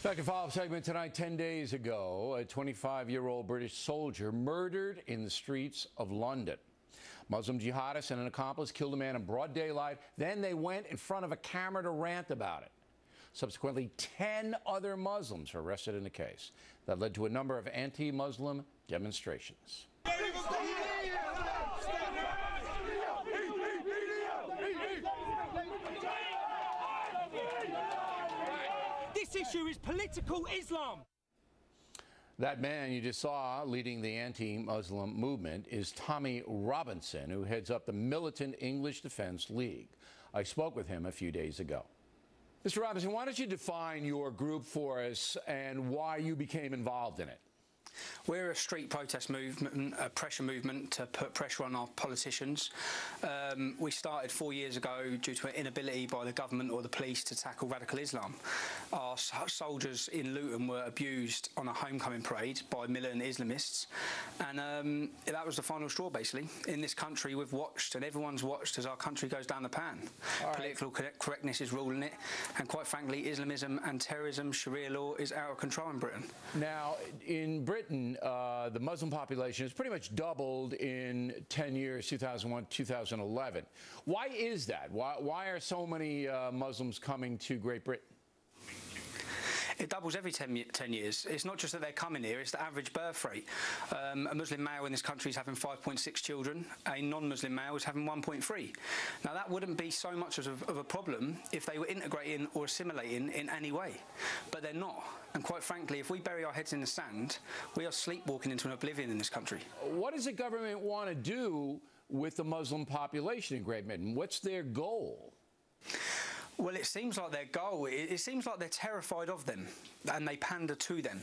Back in follow-up segment tonight. 10 days ago, a 25-year-old British soldier murdered in the streets of London. Muslim jihadists and an accomplice killed a man in broad daylight. Then they went in front of a camera to rant about it. Subsequently, 10 other Muslims were arrested in the case. That led to a number of anti-Muslim demonstrations. This issue is political Islam. That man you just saw leading the anti-Muslim movement is Tommy Robinson, who heads up the Militant English Defence League. I spoke with him a few days ago. Mr. Robinson, why don't you define your group for us and why you became involved in it? We're a street protest movement, a pressure movement to put pressure on our politicians. We started 4 years ago due to an inability by the government or the police to tackle radical Islam. Our soldiers in Luton were abused on a homecoming parade by militant Islamists, and that was the final straw, basically. In this country, we've watched, and everyone's watched, as our country goes down the pan. Political correctness is ruling it, and quite frankly, Islamism and terrorism, Sharia law, is out of control in Britain. Now, in Britain, the Muslim population has pretty much doubled in 10 years, 2001, 2011. Why is that? Why are so many Muslims coming to Great Britain? It doubles every 10 years. It's not just that they're coming here, it's the average birth rate. A Muslim male in this country is having 5.6 children, a non-Muslim male is having 1.3. Now that wouldn't be so much of a problem if they were integrating or assimilating in any way, but they're not. And quite frankly, if we bury our heads in the sand, we are sleepwalking into an oblivion in this country. What does the government want to do with the Muslim population in Great Britain? What's their goal? Well, it seems like their goal, it seems like they're terrified of them and they pander to them.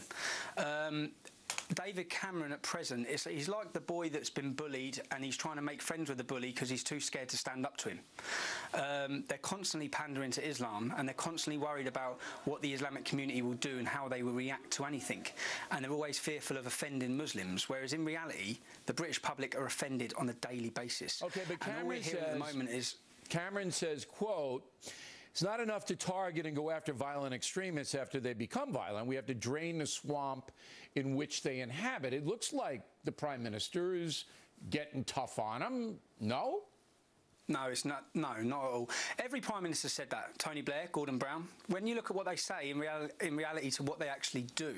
David Cameron at present, he's like the boy that's been bullied and he's trying to make friends with the bully because he's too scared to stand up to him. They're constantly pandering to Islam and they're constantly worried about what the Islamic community will do and how they will react to anything. And they're always fearful of offending Muslims, whereas in reality, the British public are offended on a daily basis. Okay, but Cameron says, at the moment is... Cameron says, quote, "It's not enough to target and go after violent extremists after they become violent. We have to drain the swamp in which they inhabit." It looks like the Prime Minister is getting tough on them. No? No, it's not. No, not at all. Every Prime Minister said that. Tony Blair, Gordon Brown. When you look at what they say in reality to what they actually do,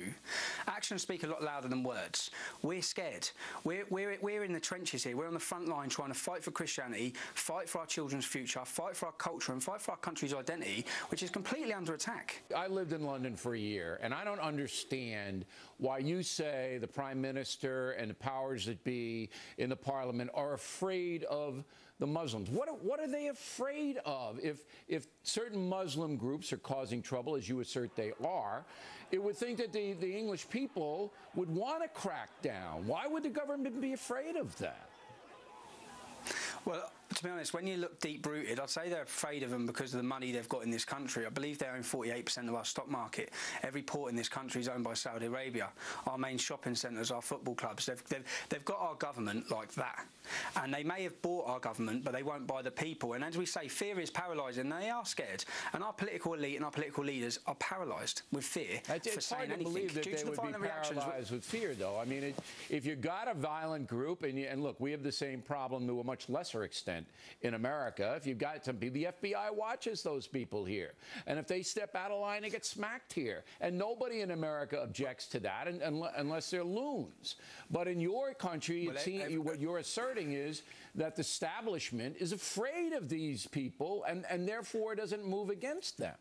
actions speak a lot louder than words. We're scared. We're in the trenches here. We're on the front line trying to fight for Christianity, fight for our children's future, fight for our culture, and fight for our country's identity, which is completely under attack. I lived in London for a year, and I don't understand why you say the Prime Minister and the powers that be in the Parliament are afraid of the Muslims. What are they afraid of? If certain Muslim groups are causing trouble, as you assert they are, it would think that the English people would want to crack down. Why would the government be afraid of that? Well, to be honest, when you look deep-rooted, I'd say they're afraid of them because of the money they've got in this country. I believe they own 48% of our stock market. Every port in this country is owned by Saudi Arabia. Our main shopping centres, our football clubs, they've got our government like that. And they may have bought our government, but they won't buy the people. And as we say, fear is paralysing. They are scared. And our political elite and our political leaders are paralysed with fear for saying anything. It's hard to believe that they would be paralysed with fear, though. I mean, if you've got a violent group, and look, we have the same problem to a much lesser extent in America. If you've got some people, the FBI watches those people here. And if they step out of line, they get smacked here. And nobody in America objects to that unless they're loons. But in your country, what you're asserting is that the establishment is afraid of these people and therefore doesn't move against them.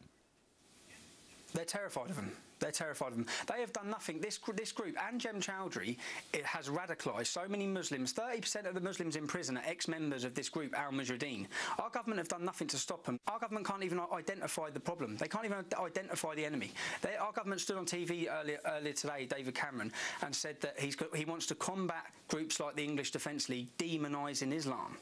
They're terrified of them. They're terrified of them. They have done nothing. This group and Jem Chowdhury, it has radicalised so many Muslims. 30% of the Muslims in prison are ex-members of this group, Al-Mujahideen. Our government have done nothing to stop them. Our government can't even identify the problem. They can't even identify the enemy. Our government stood on TV earlier today, David Cameron, and said that he wants to combat groups like the English Defence League demonising Islam.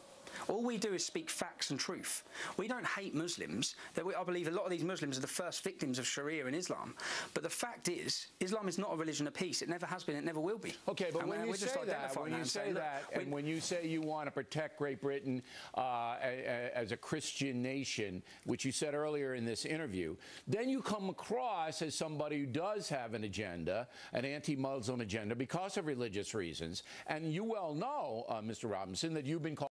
All we do is speak facts and truth. We don't hate Muslims. I believe a lot of these Muslims are the first victims of Sharia in Islam. But the fact is, Islam is not a religion of peace. It never has been. It never will be. Okay, but when you say that, and when you say you want to protect Great Britain as a Christian nation, which you said earlier in this interview, then you come across as somebody who does have an agenda, an anti-Muslim agenda, because of religious reasons. And you well know, Mr. Robinson, that you've been called